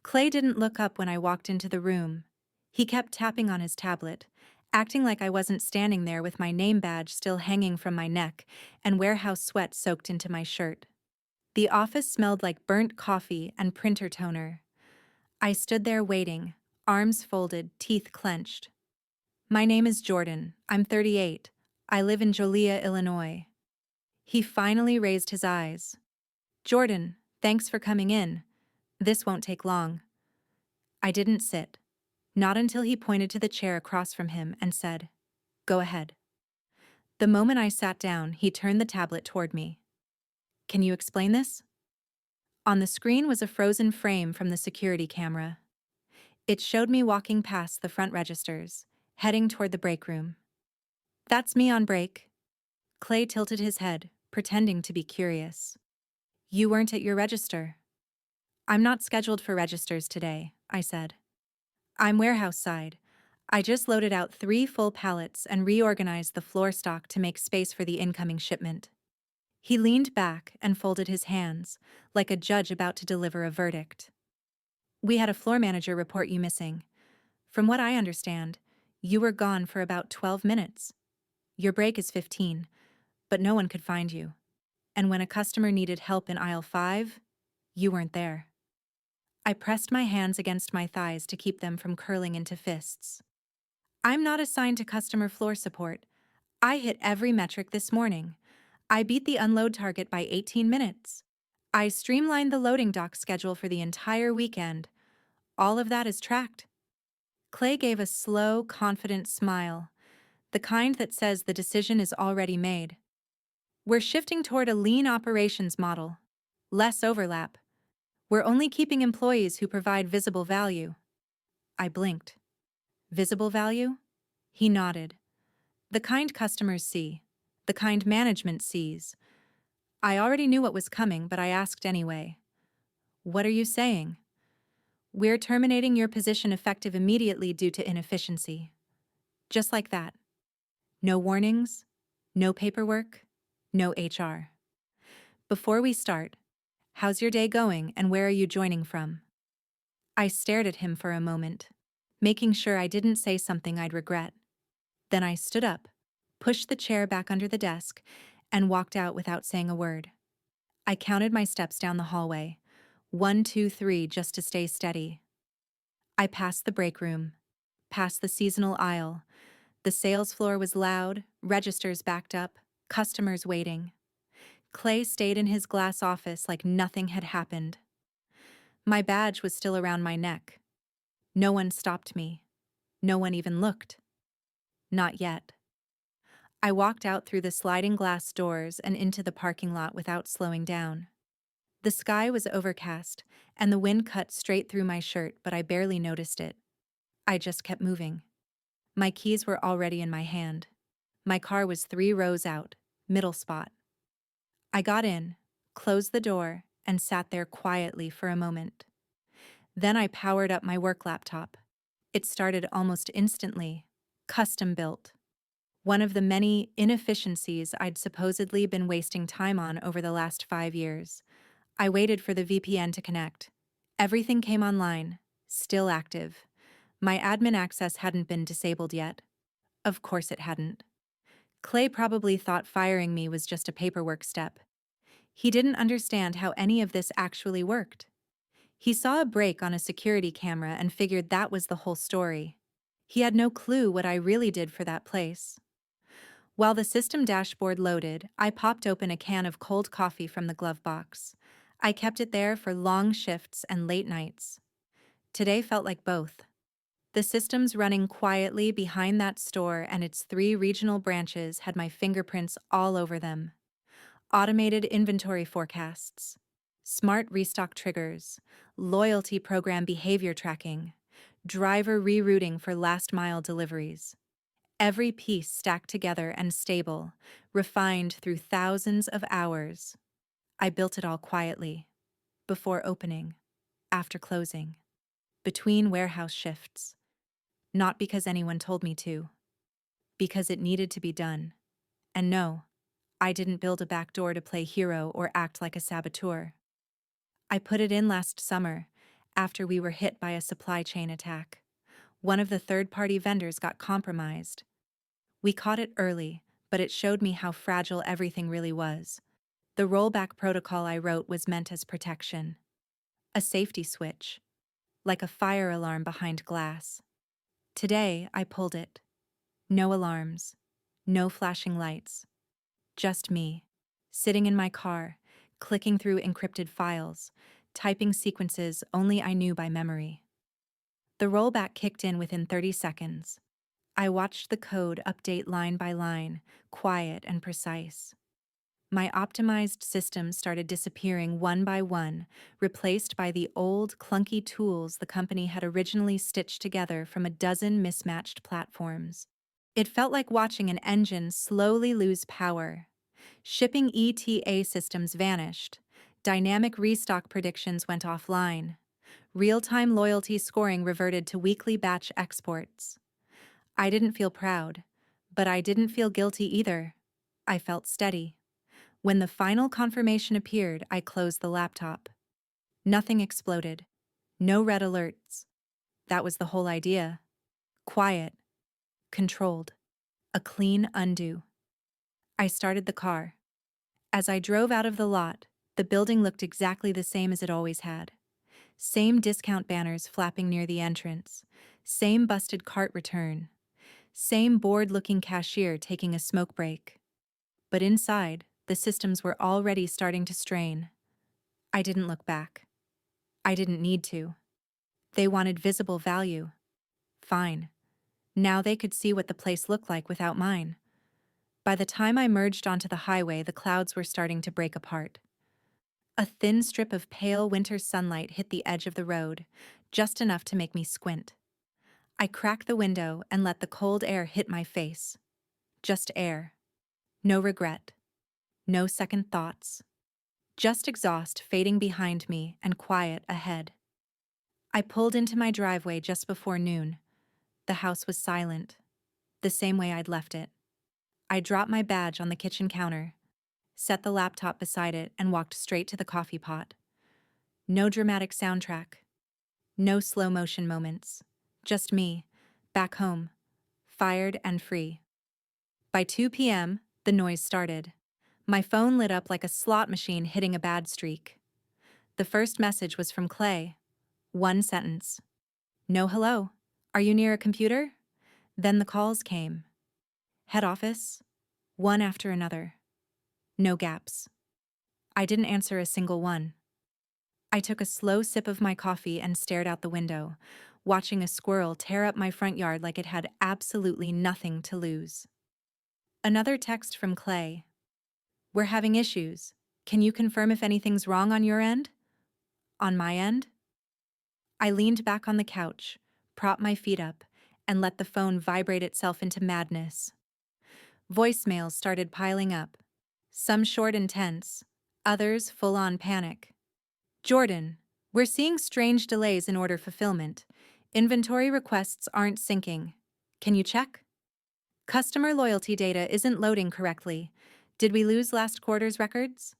Clay didn't look up when I walked into the room. He kept tapping on his tablet, acting like I wasn't standing there with my name badge still hanging from my neck and warehouse sweat soaked into my shirt. The office smelled like burnt coffee and printer toner. I stood there waiting, arms folded, teeth clenched. "My name is Jordan. I'm 38. I live in Joliet, Illinois." He finally raised his eyes. "Jordan, thanks for coming in. This won't take long." I didn't sit. Not until he pointed to the chair across from him and said, "Go ahead." The moment I sat down, he turned the tablet toward me. "Can you explain this?" On the screen was a frozen frame from the security camera. It showed me walking past the front registers, heading toward the break room. "That's me on break." Clay tilted his head, pretending to be curious. "You weren't at your register." "I'm not scheduled for registers today," I said. "I'm warehouse side. I just loaded out 3 full pallets and reorganized the floor stock to make space for the incoming shipment." He leaned back and folded his hands, like a judge about to deliver a verdict. "We had a floor manager report you missing. From what I understand, you were gone for about 12 minutes. Your break is 15, but no one could find you. And when a customer needed help in aisle 5, you weren't there." I pressed my hands against my thighs to keep them from curling into fists. "I'm not assigned to customer floor support. I hit every metric this morning. I beat the unload target by 18 minutes. I streamlined the loading dock schedule for the entire weekend. All of that is tracked." Clay gave a slow, confident smile, the kind that says the decision is already made. "We're shifting toward a lean operations model. Less overlap. We're only keeping employees who provide visible value." I blinked. "Visible value?" He nodded. "The kind customers see. The kind management sees." I already knew what was coming, but I asked anyway. "What are you saying?" "We're terminating your position effective immediately due to inefficiency." Just like that. No warnings, no paperwork, no HR. "Before we start, how's your day going and where are you joining from?" I stared at him for a moment, making sure I didn't say something I'd regret. Then I stood up, pushed the chair back under the desk, and walked out without saying a word. I counted my steps down the hallway, 1, 2, 3, just to stay steady. I passed the break room, past the seasonal aisle. The sales floor was loud, registers backed up, customers waiting. Clay stayed in his glass office like nothing had happened. My badge was still around my neck. No one stopped me. No one even looked. Not yet. I walked out through the sliding glass doors and into the parking lot without slowing down. The sky was overcast, and the wind cut straight through my shirt, but I barely noticed it. I just kept moving. My keys were already in my hand. My car was 3 rows out, middle spot. I got in, closed the door, and sat there quietly for a moment. Then I powered up my work laptop. It started almost instantly, custom built. One of the many inefficiencies I'd supposedly been wasting time on over the last 5 years. I waited for the VPN to connect. Everything came online, still active. My admin access hadn't been disabled yet. Of course it hadn't. Clay probably thought firing me was just a paperwork step. He didn't understand how any of this actually worked. He saw a break on a security camera and figured that was the whole story. He had no clue what I really did for that place. While the system dashboard loaded, I popped open a can of cold coffee from the glove box. I kept it there for long shifts and late nights. Today felt like both. The systems running quietly behind that store and its 3 regional branches had my fingerprints all over them. Automated inventory forecasts, smart restock triggers, loyalty program behavior tracking, driver rerouting for last-mile deliveries. Every piece stacked together and stable, refined through thousands of hours. I built it all quietly, before opening, after closing, between warehouse shifts. Not because anyone told me to, because it needed to be done. And no, I didn't build a back door to play hero or act like a saboteur. I put it in last summer, after we were hit by a supply chain attack. One of the third-party vendors got compromised. We caught it early, but it showed me how fragile everything really was. The rollback protocol I wrote was meant as protection. A safety switch, like a fire alarm behind glass. Today, I pulled it. No alarms, no flashing lights. Just me, sitting in my car, clicking through encrypted files, typing sequences only I knew by memory. The rollback kicked in within 30 seconds. I watched the code update line by line, quiet and precise. My optimized systems started disappearing one by one, replaced by the old, clunky tools the company had originally stitched together from a dozen mismatched platforms. It felt like watching an engine slowly lose power. Shipping ETA systems vanished. Dynamic restock predictions went offline. Real-time loyalty scoring reverted to weekly batch exports. I didn't feel proud, but I didn't feel guilty either. I felt steady. When the final confirmation appeared, I closed the laptop. Nothing exploded. No red alerts. That was the whole idea. Quiet. Controlled. A clean undo. I started the car. As I drove out of the lot, the building looked exactly the same as it always had. Same discount banners flapping near the entrance. Same busted cart return. Same bored-looking cashier taking a smoke break. But inside, the systems were already starting to strain. I didn't look back. I didn't need to. They wanted visible value. Fine. Now they could see what the place looked like without mine. By the time I merged onto the highway, the clouds were starting to break apart. A thin strip of pale winter sunlight hit the edge of the road, just enough to make me squint. I cracked the window and let the cold air hit my face. Just air. No regret. No second thoughts. Just exhaust fading behind me and quiet ahead. I pulled into my driveway just before noon. The house was silent, the same way I'd left it. I dropped my badge on the kitchen counter, set the laptop beside it, and walked straight to the coffee pot. No dramatic soundtrack. No slow motion moments. Just me, back home, fired and free. By 2 p.m., the noise started. My phone lit up like a slot machine hitting a bad streak. The first message was from Clay. One sentence. No hello. Are you near a computer? Then the calls came. Head office. One after another. No gaps. I didn't answer a single one. I took a slow sip of my coffee and stared out the window, watching a squirrel tear up my front yard like it had absolutely nothing to lose. Another text from Clay. We're having issues. Can you confirm if anything's wrong on your end? On my end? I leaned back on the couch, propped my feet up, and let the phone vibrate itself into madness. Voicemails started piling up. Some short and tense, others full-on panic. Jordan, we're seeing strange delays in order fulfillment. Inventory requests aren't syncing. Can you check? Customer loyalty data isn't loading correctly. Did we lose last quarter's records?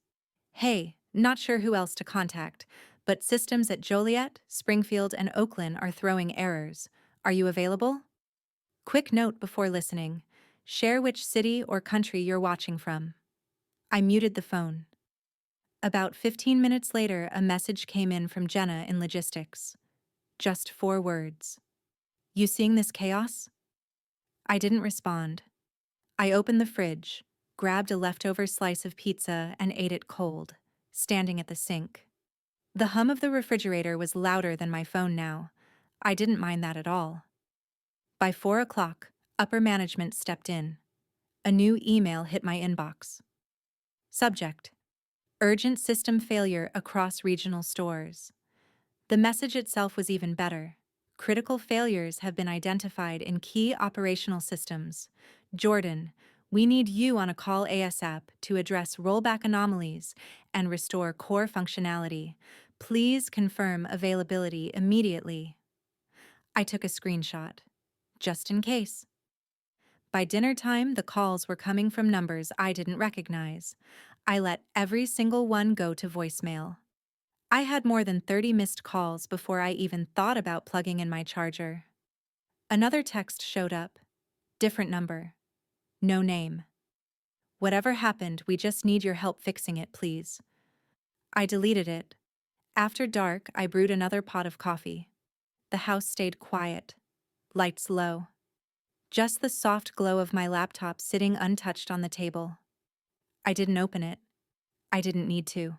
Hey, not sure who else to contact, but systems at Joliet, Springfield, and Oakland are throwing errors. Are you available? Quick note before listening. Share which city or country you're watching from. I muted the phone. About 15 minutes later, a message came in from Jenna in logistics. Just 4 words. You seeing this chaos? I didn't respond. I opened the fridge, grabbed a leftover slice of pizza, and ate it cold, standing at the sink. The hum of the refrigerator was louder than my phone now. I didn't mind that at all. By 4 o'clock, upper management stepped in. A new email hit my inbox. Subject: Urgent system failure across regional stores. The message itself was even better. Critical failures have been identified in key operational systems. Jordan, we need you on a call ASAP to address rollback anomalies and restore core functionality. Please confirm availability immediately. I took a screenshot, just in case. By dinner time, the calls were coming from numbers I didn't recognize. I let every single one go to voicemail. I had more than 30 missed calls before I even thought about plugging in my charger. Another text showed up. Different number. No name. Whatever happened, we just need your help fixing it, please. I deleted it. After dark, I brewed another pot of coffee. The house stayed quiet. Lights low. Just the soft glow of my laptop sitting untouched on the table. I didn't open it. I didn't need to.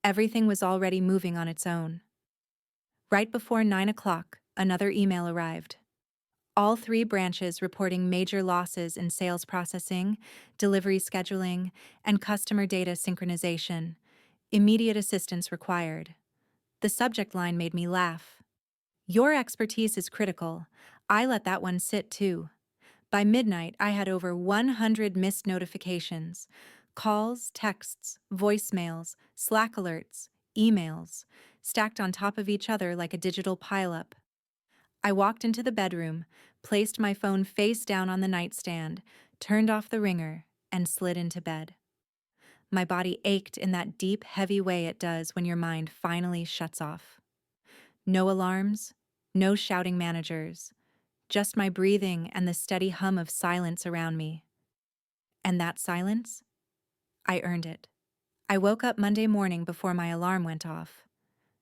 Everything was already moving on its own. Right before 9 o'clock, another email arrived. All 3 branches reporting major losses in sales processing, delivery scheduling, and customer data synchronization. Immediate assistance required. The subject line made me laugh. Your expertise is critical. I let that one sit too. By midnight, I had over 100 missed notifications. Calls, texts, voicemails, Slack alerts, emails, stacked on top of each other like a digital pileup. I walked into the bedroom, placed my phone face down on the nightstand, turned off the ringer, and slid into bed. My body ached in that deep, heavy way it does when your mind finally shuts off. No alarms, no shouting managers, just my breathing and the steady hum of silence around me. And that silence? I earned it. I woke up Monday morning before my alarm went off.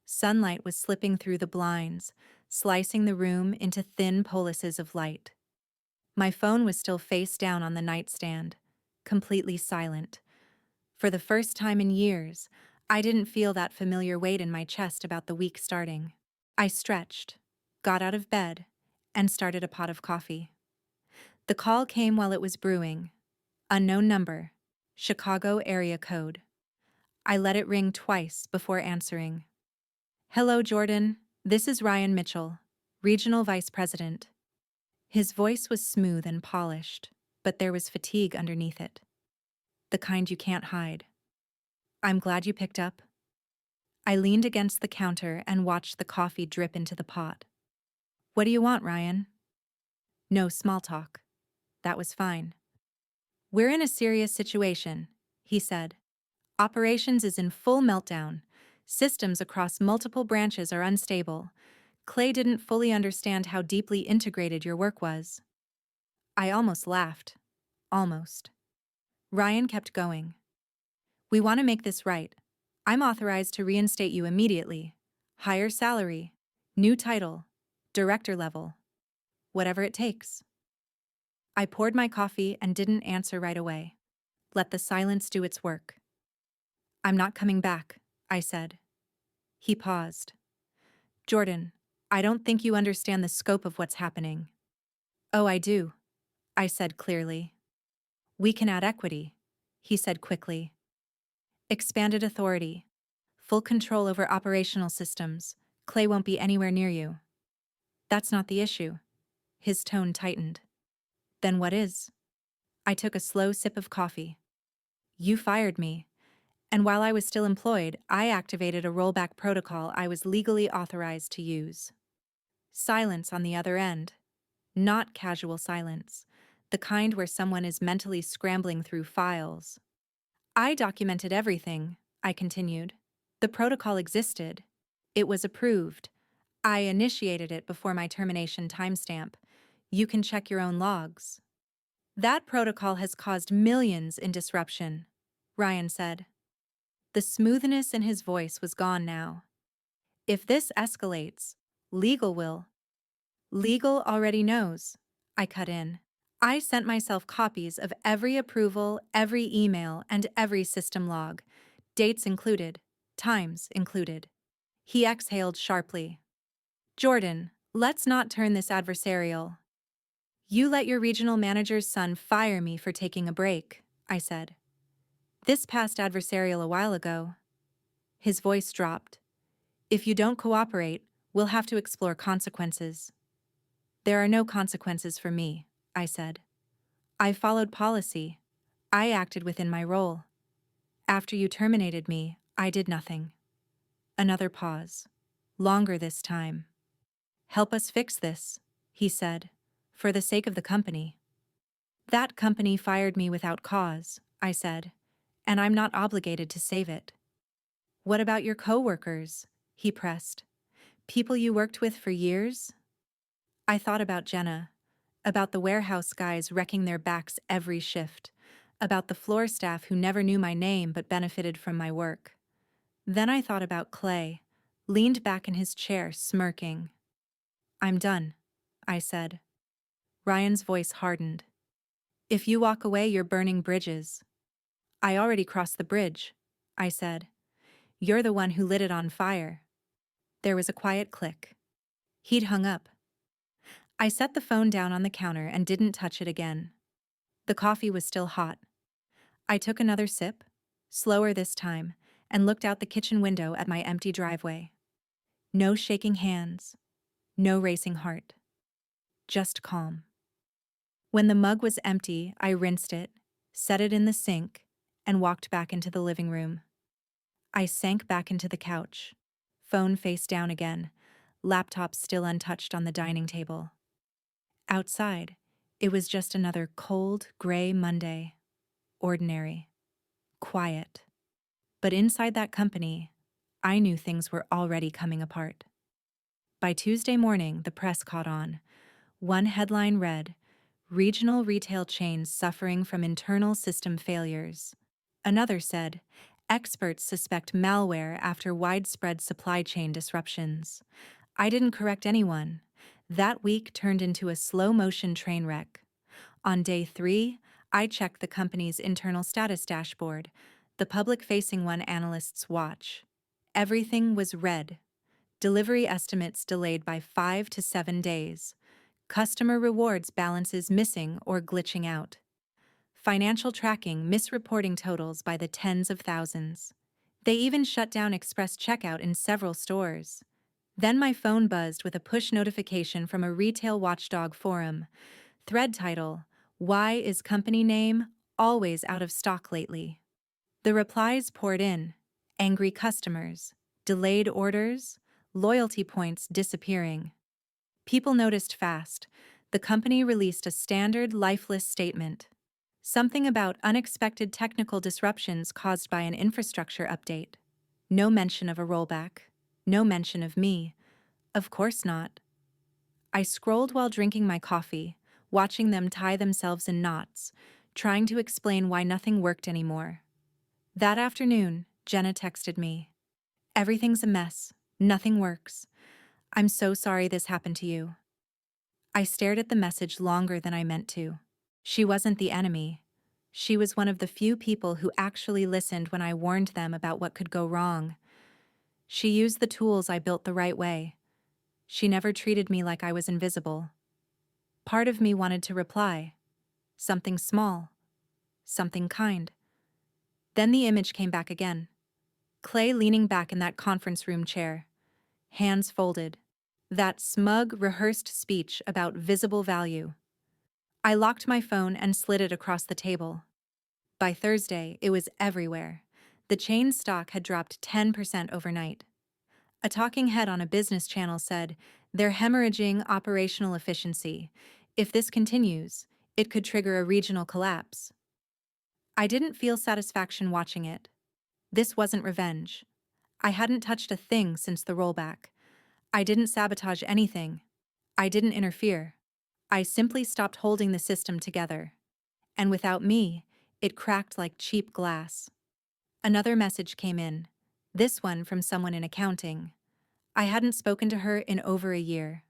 Sunlight was slipping through the blinds, slicing the room into thin polices of light. My phone was still face down on the nightstand, completely silent. For the first time in years, I didn't feel that familiar weight in my chest about the week starting. I stretched, got out of bed, and started a pot of coffee. The call came while it was brewing. Unknown number, Chicago area code. I let it ring twice before answering. Hello, Jordan. This is Ryan Mitchell, Regional Vice President. His voice was smooth and polished, but there was fatigue underneath it. The kind you can't hide. I'm glad you picked up. I leaned against the counter and watched the coffee drip into the pot. What do you want, Ryan? No small talk. That was fine. We're in a serious situation, he said. Operations is in full meltdown. Systems across multiple branches are unstable. Clay didn't fully understand how deeply integrated your work was. I almost laughed. Almost. Ryan kept going. We want to make this right. I'm authorized to reinstate you immediately. Higher salary, new title, director level. Whatever it takes. I poured my coffee and didn't answer right away. Let the silence do its work. I'm not coming back, I said. He paused. Jordan, I don't think you understand the scope of what's happening. Oh, I do, I said clearly. We can add equity, he said quickly. Expanded authority. Full control over operational systems. Clay won't be anywhere near you. That's not the issue. His tone tightened. Then what is? I took a slow sip of coffee. You fired me. And while I was still employed, I activated a rollback protocol I was legally authorized to use. Silence on the other end. Not casual silence. The kind where someone is mentally scrambling through files. I documented everything, I continued. The protocol existed. It was approved. I initiated it before my termination timestamp. You can check your own logs. That protocol has caused millions in disruption, Ryan said. The smoothness in his voice was gone now. If this escalates, legal will. Legal already knows, I cut in. I sent myself copies of every approval, every email, and every system log. Dates included, times included. He exhaled sharply. Jordan, let's not turn this adversarial. You let your regional manager's son fire me for taking a break, I said. This passed adversarial a while ago. His voice dropped. If you don't cooperate, we'll have to explore consequences. There are no consequences for me, I said. I followed policy. I acted within my role. After you terminated me, I did nothing. Another pause. Longer this time. Help us fix this, he said, for the sake of the company. That company fired me without cause, I said, and I'm not obligated to save it. What about your coworkers? He pressed. People you worked with for years? I thought about Jenna, about the warehouse guys wrecking their backs every shift, about the floor staff who never knew my name but benefited from my work. Then I thought about Clay, leaned back in his chair, smirking. I'm done, I said. Ryan's voice hardened. If you walk away, you're burning bridges. I already crossed the bridge, I said. You're the one who lit it on fire. There was a quiet click. He'd hung up. I set the phone down on the counter and didn't touch it again. The coffee was still hot. I took another sip, slower this time, and looked out the kitchen window at my empty driveway. No shaking hands, no racing heart. Just calm. When the mug was empty, I rinsed it, set it in the sink, and walked back into the living room. I sank back into the couch, phone face down again, laptop still untouched on the dining table. Outside, it was just another cold, gray Monday. Ordinary. Quiet. But inside that company, I knew things were already coming apart. By Tuesday morning, the press caught on. One headline read, "Regional retail chains suffering from internal system failures." Another said, "Experts suspect malware after widespread supply chain disruptions." I didn't correct anyone. That week turned into a slow-motion train wreck. On day 3, I checked the company's internal status dashboard, the public-facing one analysts watch. Everything was red. Delivery estimates delayed by 5 to 7 days. Customer rewards balances missing or glitching out. Financial tracking misreporting totals by the tens of thousands. They even shut down express checkout in several stores. Then my phone buzzed with a push notification from a retail watchdog forum. Thread title, "Why is company name always out of stock lately?" The replies poured in. Angry customers, delayed orders, loyalty points disappearing. People noticed fast. The company released a standard lifeless statement. Something about unexpected technical disruptions caused by an infrastructure update. No mention of a rollback. No mention of me. Of course not. I scrolled while drinking my coffee, watching them tie themselves in knots, trying to explain why nothing worked anymore. That afternoon, Jenna texted me. "Everything's a mess. Nothing works. I'm so sorry this happened to you." I stared at the message longer than I meant to. She wasn't the enemy. She was one of the few people who actually listened when I warned them about what could go wrong. She used the tools I built the right way. She never treated me like I was invisible. Part of me wanted to reply. Something small. Something kind. Then the image came back again. Clay leaning back in that conference room chair. Hands folded. That smug, rehearsed speech about visible value. I locked my phone and slid it across the table. By Thursday, it was everywhere. The chain's stock had dropped 10% overnight. A talking head on a business channel said, "They're hemorrhaging operational efficiency. If this continues, it could trigger a regional collapse." I didn't feel satisfaction watching it. This wasn't revenge. I hadn't touched a thing since the rollback. I didn't sabotage anything. I didn't interfere. I simply stopped holding the system together. And without me, it cracked like cheap glass. Another message came in, this one from someone in accounting. I hadn't spoken to her in over a year.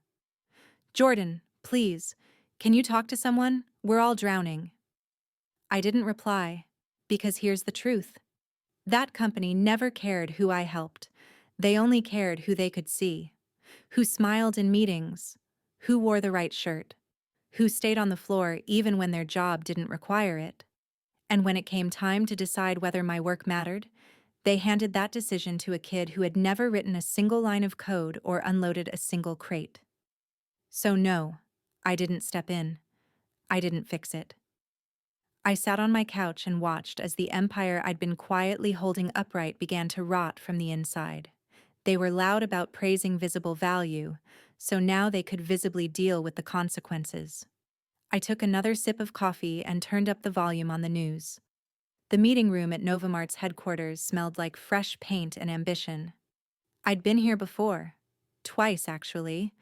"Jordan, please, can you talk to someone? We're all drowning." I didn't reply, because here's the truth. That company never cared who I helped. They only cared who they could see, who smiled in meetings, who wore the right shirt, who stayed on the floor even when their job didn't require it. And when it came time to decide whether my work mattered, they handed that decision to a kid who had never written a single line of code or unloaded a single crate. So no, I didn't step in. I didn't fix it. I sat on my couch and watched as the empire I'd been quietly holding upright began to rot from the inside. They were loud about praising visible value, so now they could visibly deal with the consequences. I took another sip of coffee and turned up the volume on the news. The meeting room at Novamart's headquarters smelled like fresh paint and ambition. I'd been here before. Twice, actually.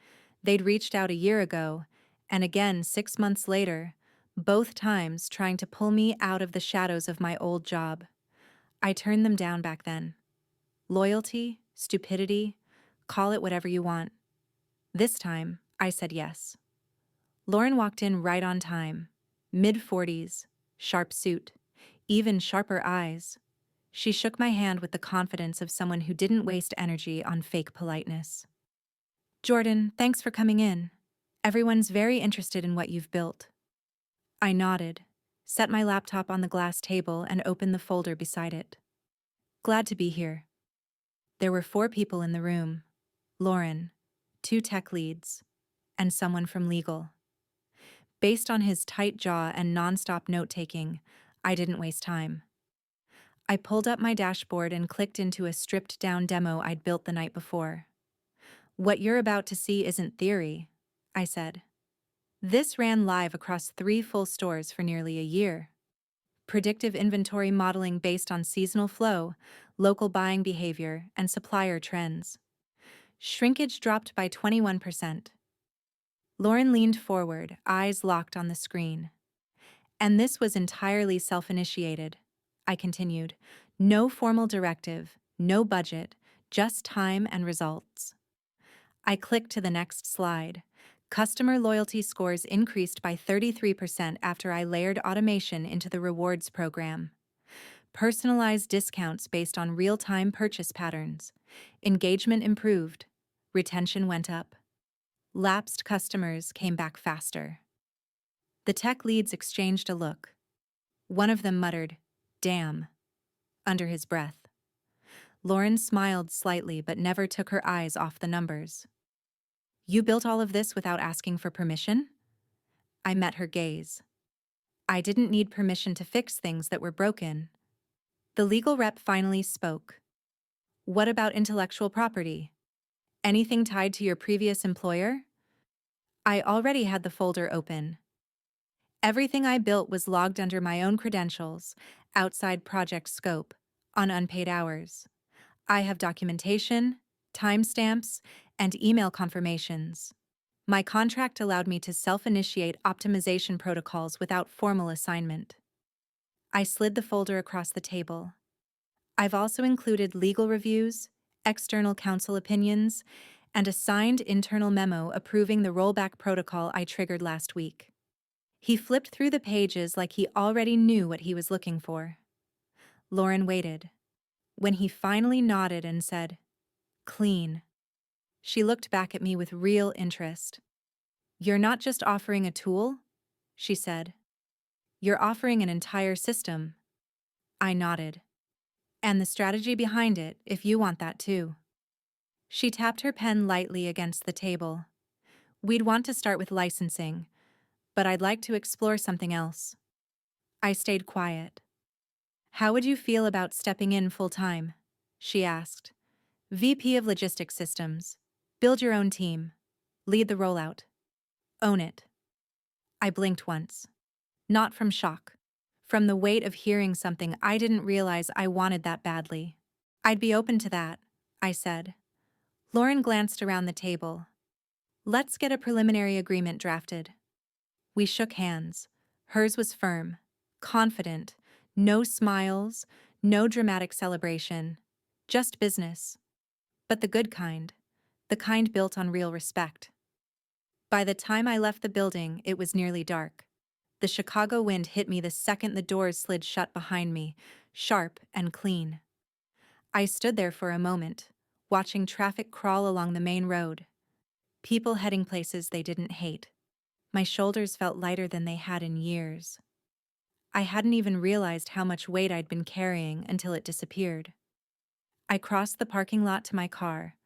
They'd reached out a year ago, and again 6 months later, both times trying to pull me out of the shadows of my old job. I turned them down back then. Loyalty, stupidity, call it whatever you want. This time, I said yes. Lauren walked in right on time. Mid-40s, sharp suit, even sharper eyes. She shook my hand with the confidence of someone who didn't waste energy on fake politeness. "Jordan, thanks for coming in. Everyone's very interested in what you've built." I nodded, set my laptop on the glass table, and opened the folder beside it. "Glad to be here." There were 4 people in the room: Lauren, 2 tech leads, and someone from legal. Based on his tight jaw and nonstop note-taking, I didn't waste time. I pulled up my dashboard and clicked into a stripped-down demo I'd built the night before. "What you're about to see isn't theory," I said. This ran live across 3 full stores for nearly a year. Predictive inventory modeling based on seasonal flow, local buying behavior, and supplier trends. Shrinkage dropped by 21%. Lauren leaned forward, eyes locked on the screen. "And this was entirely self-initiated," I continued. "No formal directive, no budget, just time and results." I clicked to the next slide. Customer loyalty scores increased by 33% after I layered automation into the rewards program. Personalized discounts based on real-time purchase patterns. Engagement improved. Retention went up. Lapsed customers came back faster. The tech leads exchanged a look. One of them muttered, "Damn," under his breath. Lauren smiled slightly but never took her eyes off the numbers. "You built all of this without asking for permission?" I met her gaze. I didn't need permission to fix things that were broken. The legal rep finally spoke. "What about intellectual property? Anything tied to your previous employer?" I already had the folder open. Everything I built was logged under my own credentials, outside project scope, on unpaid hours. I have documentation, timestamps, and email confirmations. My contract allowed me to self-initiate optimization protocols without formal assignment. I slid the folder across the table. I've also included legal reviews, external counsel opinions, and a signed internal memo approving the rollback protocol I triggered last week. He flipped through the pages like he already knew what he was looking for. Lauren waited. When he finally nodded and said, "Clean," she looked back at me with real interest. "You're not just offering a tool," she said. "You're offering an entire system." I nodded. "And the strategy behind it, if you want that too." She tapped her pen lightly against the table. "We'd want to start with licensing, but I'd like to explore something else." I stayed quiet. "How would you feel about stepping in full-time?" she asked. "VP of Logistics Systems. Build your own team. Lead the rollout. Own it." I blinked once. Not from shock. From the weight of hearing something I didn't realize I wanted that badly. "I'd be open to that," I said. Lauren glanced around the table. "Let's get a preliminary agreement drafted." We shook hands. Hers was firm, confident, no smiles, no dramatic celebration, just business. But the good kind, the kind built on real respect. By the time I left the building, it was nearly dark. The Chicago wind hit me the second the doors slid shut behind me, sharp and clean. I stood there for a moment, watching traffic crawl along the main road. People heading places they didn't hate. My shoulders felt lighter than they had in years. I hadn't even realized how much weight I'd been carrying until it disappeared. I crossed the parking lot to my car,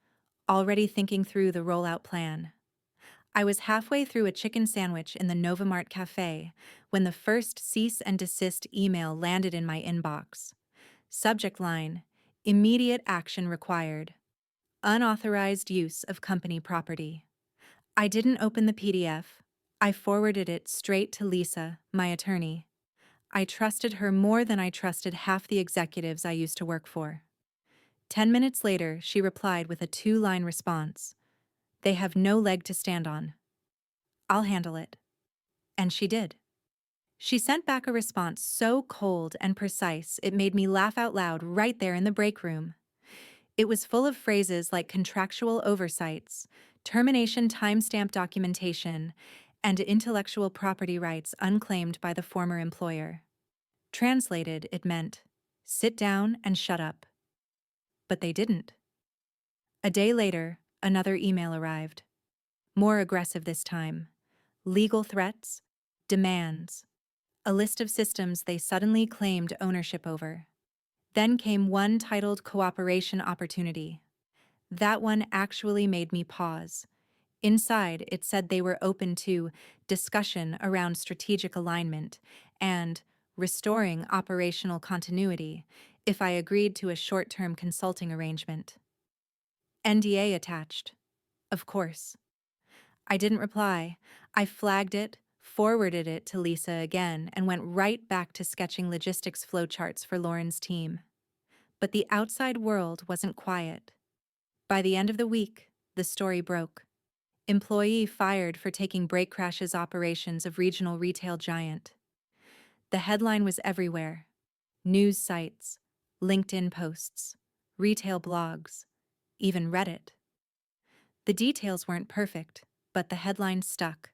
already thinking through the rollout plan. I was halfway through a chicken sandwich in the Novamart cafe when the first cease and desist email landed in my inbox. Subject line: "Immediate action required. Unauthorized use of company property." I didn't open the PDF. I forwarded it straight to Lisa, my attorney. I trusted her more than I trusted half the executives I used to work for. 10 minutes later, she replied with a 2-line response. They have no leg to stand on. I'll handle it. And she did. She sent back a response so cold and precise it made me laugh out loud right there in the break room. It was full of phrases like contractual oversights, termination timestamp documentation, and intellectual property rights unclaimed by the former employer. Translated, it meant, sit down and shut up. But they didn't. A day later, another email arrived. More aggressive this time. Legal threats, demands, a list of systems they suddenly claimed ownership over. Then came one titled Cooperation Opportunity. That one actually made me pause. Inside, it said they were open to discussion around strategic alignment and restoring operational continuity if I agreed to a short-term consulting arrangement. NDA attached. Of course. I didn't reply. I flagged it, forwarded it to Lisa again, and went right back to sketching logistics flowcharts for Lauren's team. But the outside world wasn't quiet. By the end of the week, the story broke. Employee fired for taking brake crashes operations of regional retail giant. The headline was everywhere. News sites, LinkedIn posts, retail blogs, even Reddit. The details weren't perfect, but the headline stuck.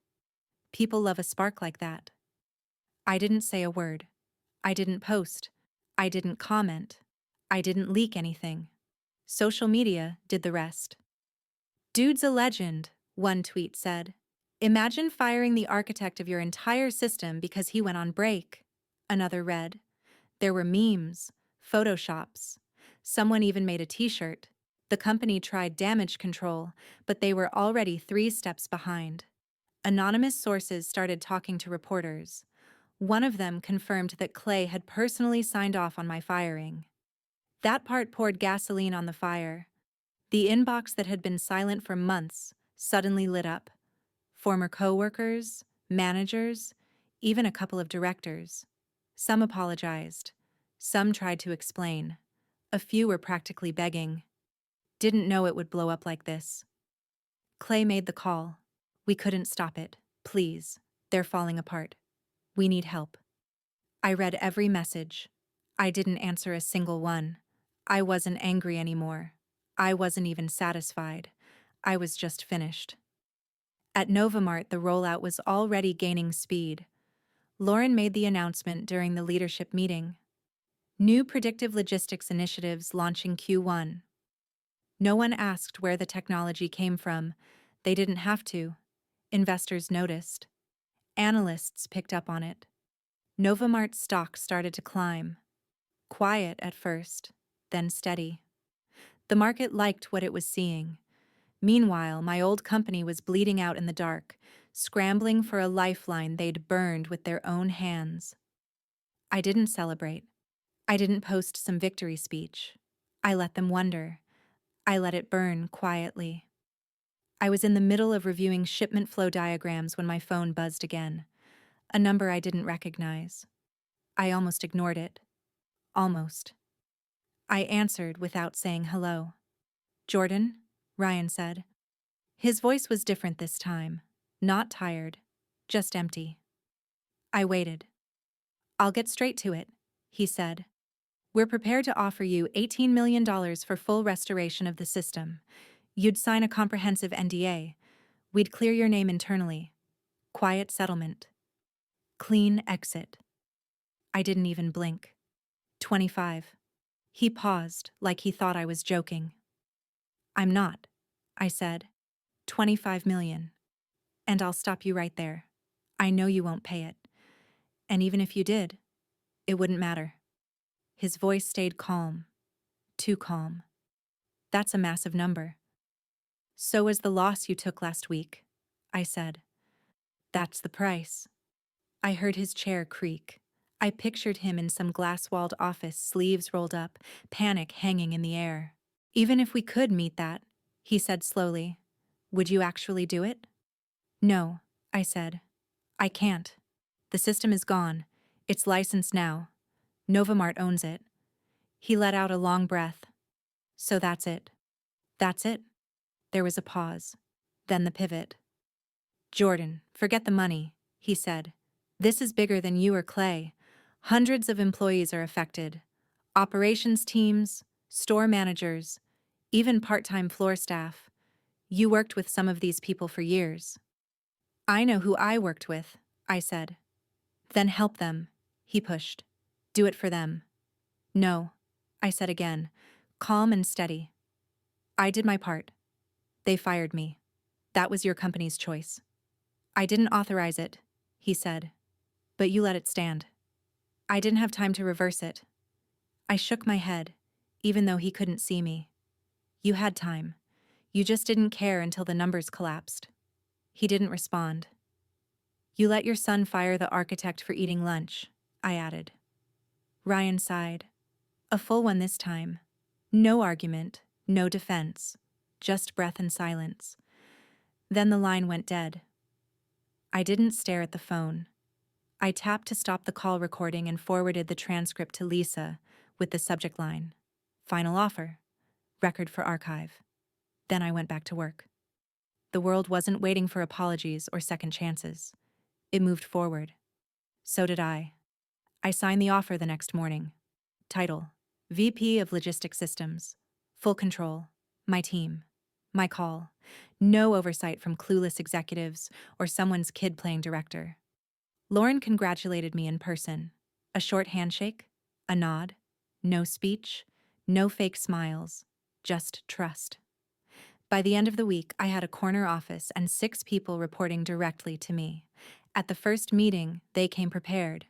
People love a spark like that. I didn't say a word. I didn't post. I didn't comment. I didn't leak anything. Social media did the rest. Dude's a legend, one tweet said. Imagine firing the architect of your entire system because he went on break. Another read. There were memes, photoshops. Someone even made a t-shirt. The company tried damage control, but they were already 3 steps behind. Anonymous sources started talking to reporters. One of them confirmed that Clay had personally signed off on my firing. That part poured gasoline on the fire. The inbox that had been silent for months suddenly lit up. Former coworkers, managers, even a couple of directors. Some apologized. Some tried to explain. A few were practically begging. Didn't know it would blow up like this. Clay made the call. We couldn't stop it. Please. They're falling apart. We need help. I read every message. I didn't answer a single one. I wasn't angry anymore. I wasn't even satisfied. I was just finished. At Novamart, the rollout was already gaining speed. Lauren made the announcement during the leadership meeting. New predictive logistics initiatives launching Q1. No one asked where the technology came from. They didn't have to. Investors noticed. Analysts picked up on it. Novamart's stock started to climb. Quiet at first, then steady. The market liked what it was seeing. Meanwhile, my old company was bleeding out in the dark, scrambling for a lifeline they'd burned with their own hands. I didn't celebrate. I didn't post some victory speech. I let them wonder. I let it burn quietly. I was in the middle of reviewing shipment flow diagrams when my phone buzzed again. A number I didn't recognize. I almost ignored it. Almost. I answered without saying hello. Jordan? Ryan said. His voice was different this time. Not tired. Just empty. I waited. I'll get straight to it, he said. We're prepared to offer you $18 million for full restoration of the system. You'd sign a comprehensive NDA. We'd clear your name internally. Quiet settlement. Clean exit. I didn't even blink. 25. He paused, like he thought I was joking. I'm not, I said. 25 million. And I'll stop you right there. I know you won't pay it. And even if you did, it wouldn't matter. His voice stayed calm. Too calm. That's a massive number. So is the loss you took last week, I said. That's the price. I heard his chair creak. I pictured him in some glass-walled office, sleeves rolled up, panic hanging in the air. Even if we could meet that, he said slowly, would you actually do it? No, I said. I can't. The system is gone. It's licensed now. Novamart owns it. He let out a long breath. So that's it. That's it? There was a pause. Then the pivot. Jordan, forget the money, he said. This is bigger than you or Clay. Hundreds of employees are affected. Operations teams, store managers, even part-time floor staff. You worked with some of these people for years. I know who I worked with, I said. Then help them, he pushed. Do it for them. No, I said again, calm and steady. I did my part. They fired me. That was your company's choice. I didn't authorize it, he said. But you let it stand. I didn't have time to reverse it. I shook my head, even though he couldn't see me. You had time. You just didn't care until the numbers collapsed. He didn't respond. You let your son fire the architect for eating lunch, I added. Ryan sighed. A full one this time. No argument, no defense, just breath and silence. Then the line went dead. I didn't stare at the phone. I tapped to stop the call recording and forwarded the transcript to Lisa with the subject line, Final offer, record for archive. Then I went back to work. The world wasn't waiting for apologies or second chances. It moved forward. So did I. I signed the offer the next morning. Title, VP of Logistics Systems. Full control. My team. My call. No oversight from clueless executives or someone's kid playing director. Lauren congratulated me in person. A short handshake, a nod, no speech, no fake smiles, just trust. By the end of the week, I had a corner office and 6 people reporting directly to me. At the first meeting, they came prepared.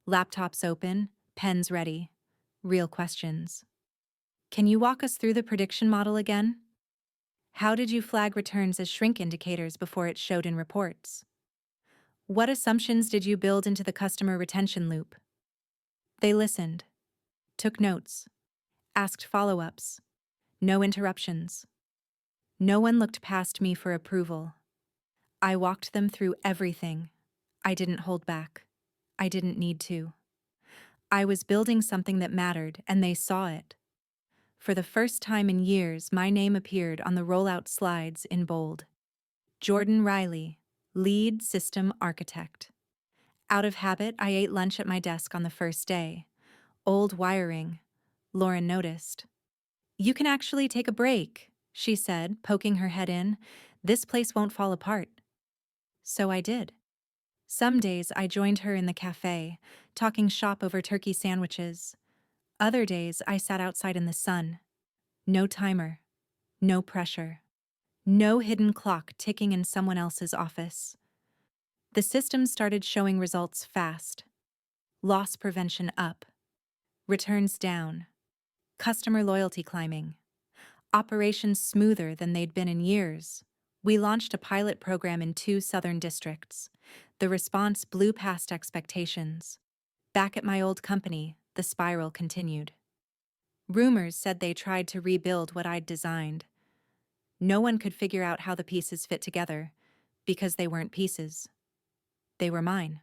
Laptops open, pens ready. Real questions. Can you walk us through the prediction model again? How did you flag returns as shrink indicators before it showed in reports? What assumptions did you build into the customer retention loop? They listened, took notes, asked follow-ups. No interruptions. No one looked past me for approval. I walked them through everything. I didn't hold back. I didn't need to. I was building something that mattered, and they saw it. For the first time in years, my name appeared on the rollout slides in bold. Jordan Riley, Lead System Architect. Out of habit, I ate lunch at my desk on the first day. Old wiring. Lauren noticed. You can actually take a break, she said, poking her head in. This place won't fall apart. So I did. Some days I joined her in the cafe, talking shop over turkey sandwiches. Other days I sat outside in the sun. No timer. No pressure. No hidden clock ticking in someone else's office. The system started showing results fast. Loss prevention up. Returns down. Customer loyalty climbing. Operations smoother than they'd been in years. We launched a pilot program in 2 southern districts. The response blew past expectations. Back at my old company, the spiral continued. Rumors said they tried to rebuild what I'd designed. No one could figure out how the pieces fit together, because they weren't pieces. They were mine.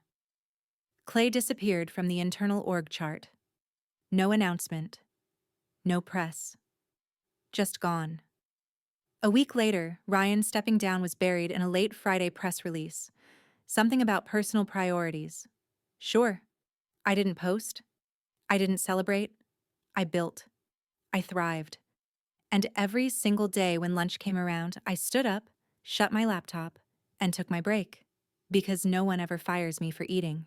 Clay disappeared from the internal org chart. No announcement. No press. Just gone. A week later, Ryan stepping down was buried in a late Friday press release. Something about personal priorities. Sure. I didn't post. I didn't celebrate. I built. I thrived. And every single day when lunch came around, I stood up, shut my laptop, and took my break. Because no one ever fires me for eating.